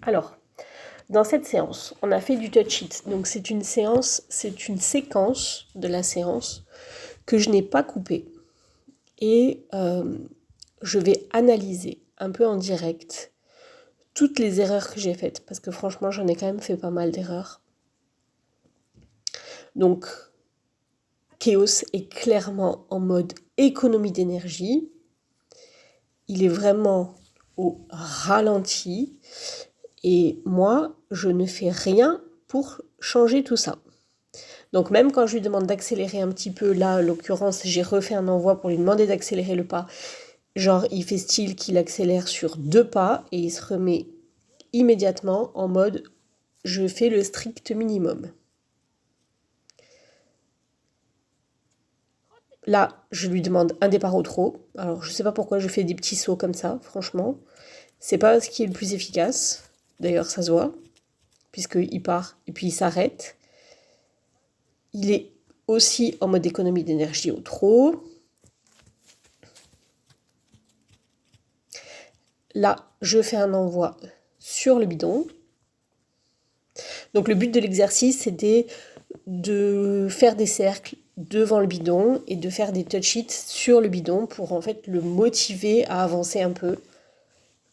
Alors, dans cette séance, on a fait du touch it. Donc c'est une séquence de la séance que je n'ai pas coupée. Et je vais analyser un peu en direct toutes les erreurs que j'ai faites. Parce que franchement, j'en ai quand même fait pas mal d'erreurs. Donc, Chaos est clairement en mode économie d'énergie. Il est vraiment au ralenti. Et moi, je ne fais rien pour changer tout ça. Donc même quand je lui demande d'accélérer un petit peu, là, en l'occurrence, j'ai refait un envoi pour lui demander d'accélérer le pas. Genre, il fait style qu'il accélère sur 2 pas et il se remet immédiatement en mode « je fais le strict minimum ». Là, je lui demande un départ au trot. Alors, je sais pas pourquoi je fais des petits sauts comme ça, franchement. C'est pas ce qui est le plus efficace. D'ailleurs, ça se voit, puisqu'il part et puis il s'arrête. Il est aussi en mode économie d'énergie au trot. Là, je fais un envoi sur le bidon. Donc le but de l'exercice, c'était de faire des cercles devant le bidon et de faire des touch-it sur le bidon pour en fait le motiver à avancer un peu.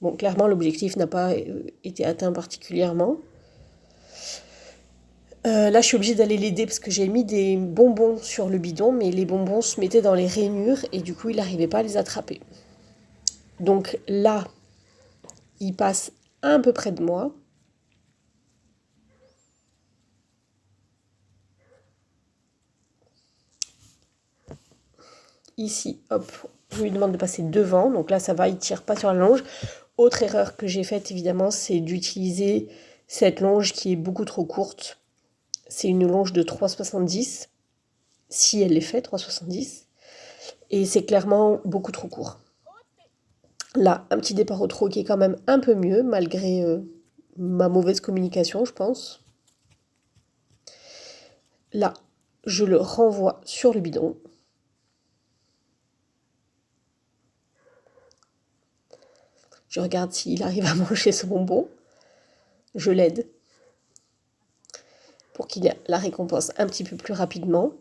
Bon, clairement, l'objectif n'a pas été atteint particulièrement. Là, je suis obligée d'aller l'aider parce que j'ai mis des bonbons sur le bidon, mais les bonbons se mettaient dans les rainures et du coup, il n'arrivait pas à les attraper. Donc là, il passe un peu près de moi. Ici, hop, je lui demande de passer devant. Donc là, ça va, il ne tire pas sur la longe. Autre erreur que j'ai faite, évidemment, c'est d'utiliser cette longe qui est beaucoup trop courte. C'est une longe de 3,70, si elle est faite, 3,70. Et c'est clairement beaucoup trop court. Là, un petit départ au trot qui est quand même un peu mieux, malgré ma mauvaise communication, je pense. Là, je le renvoie sur le bidon. Je regarde s'il arrive à manger ce bonbon. Je l'aide pour qu'il ait la récompense un petit peu plus rapidement.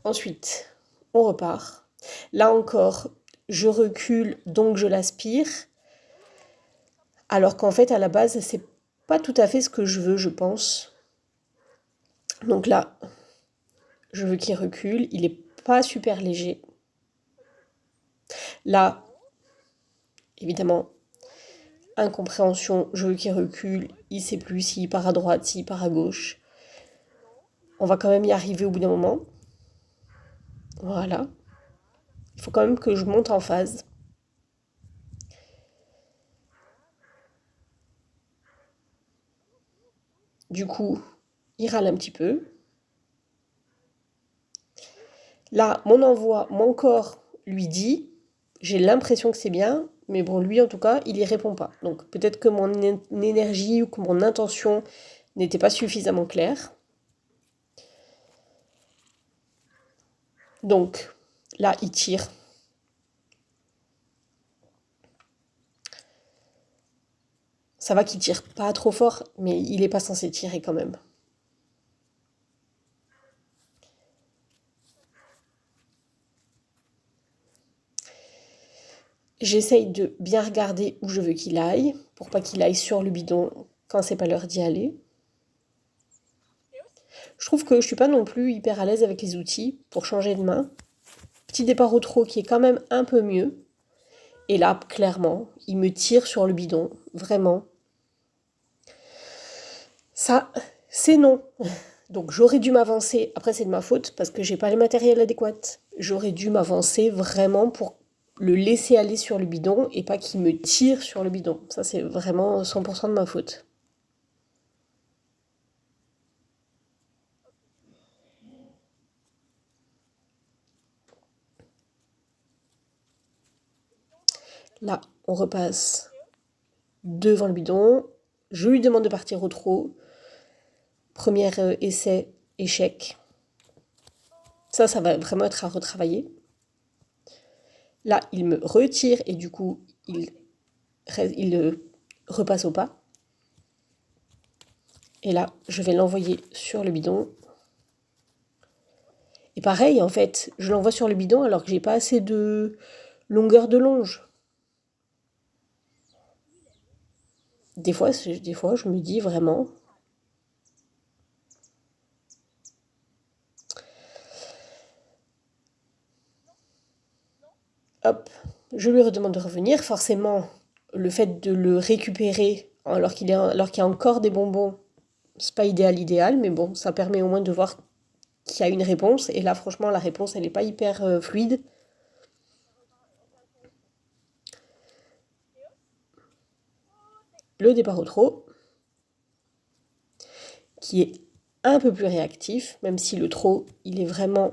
Ensuite, on repart. Là encore, je recule, donc je l'aspire. Alors qu'en fait, à la base, c'est pas tout à fait ce que je veux, je pense. Donc là, je veux qu'il recule. Il est pas super léger. Là, évidemment, incompréhension, je veux qu'il recule. Il sait plus s'il part à droite, s'il part à gauche. On va quand même y arriver au bout d'un moment. Voilà. Il faut quand même que je monte en phase. Du coup, il râle un petit peu. Là, mon corps lui dit, j'ai l'impression que c'est bien, mais bon, lui en tout cas, il y répond pas. Donc peut-être que mon énergie ou que mon intention n'était pas suffisamment claire. Donc là, il tire. Ça va qu'il tire pas trop fort, mais il n'est pas censé tirer quand même. J'essaye de bien regarder où je veux qu'il aille, pour pas qu'il aille sur le bidon quand c'est pas l'heure d'y aller. Je trouve que je suis pas non plus hyper à l'aise avec les outils pour changer de main. Petit départ au trot qui est quand même un peu mieux. Et là, clairement, il me tire sur le bidon, vraiment. Ça, c'est non. Donc j'aurais dû m'avancer, après c'est de ma faute parce que j'ai pas les matériels adéquats. J'aurais dû m'avancer vraiment pour le laisser aller sur le bidon et pas qu'il me tire sur le bidon. Ça c'est vraiment 100% de ma faute. Là, on repasse devant le bidon. Je lui demande de partir au trot. Premier essai, échec. Ça va vraiment être à retravailler. Là, il me retire et du coup, il repasse au pas. Et là, je vais l'envoyer sur le bidon. Et pareil, en fait, je l'envoie sur le bidon alors que j'ai pas assez de longueur de longe. Des fois, je me dis vraiment... Hop, je lui redemande de revenir. Forcément, le fait de le récupérer alors qu'il y a encore des bonbons, c'est pas idéal, mais bon, ça permet au moins de voir qu'il y a une réponse. Et là, franchement, la réponse, elle n'est pas hyper fluide. Le départ au trot, qui est un peu plus réactif, même si le trot, il est vraiment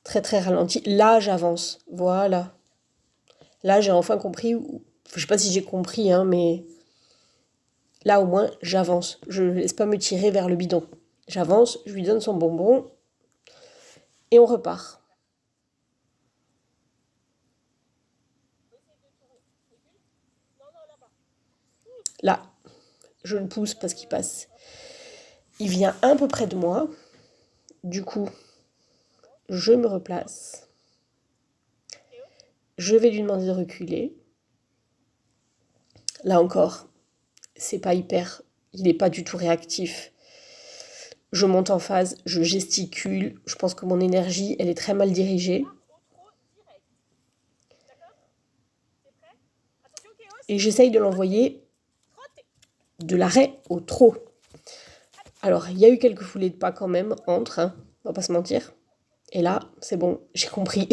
très très ralenti. Là, j'avance. Voilà. Là, j'ai enfin compris. Je sais pas si j'ai compris, hein, mais là, au moins, j'avance. Je ne laisse pas me tirer vers le bidon. J'avance, je lui donne son bonbon et on repart. Là, je le pousse parce qu'il passe. Il vient un peu près de moi. Du coup, je me replace. Je vais lui demander de reculer. Là encore, c'est pas hyper... Il n'est pas du tout réactif. Je monte en phase, je gesticule. Je pense que mon énergie, elle est très mal dirigée. Et j'essaye de l'envoyer de l'arrêt au trot. Alors, il y a eu quelques foulées de pas quand même entre, hein, on va pas se mentir. Et là, c'est bon, j'ai compris.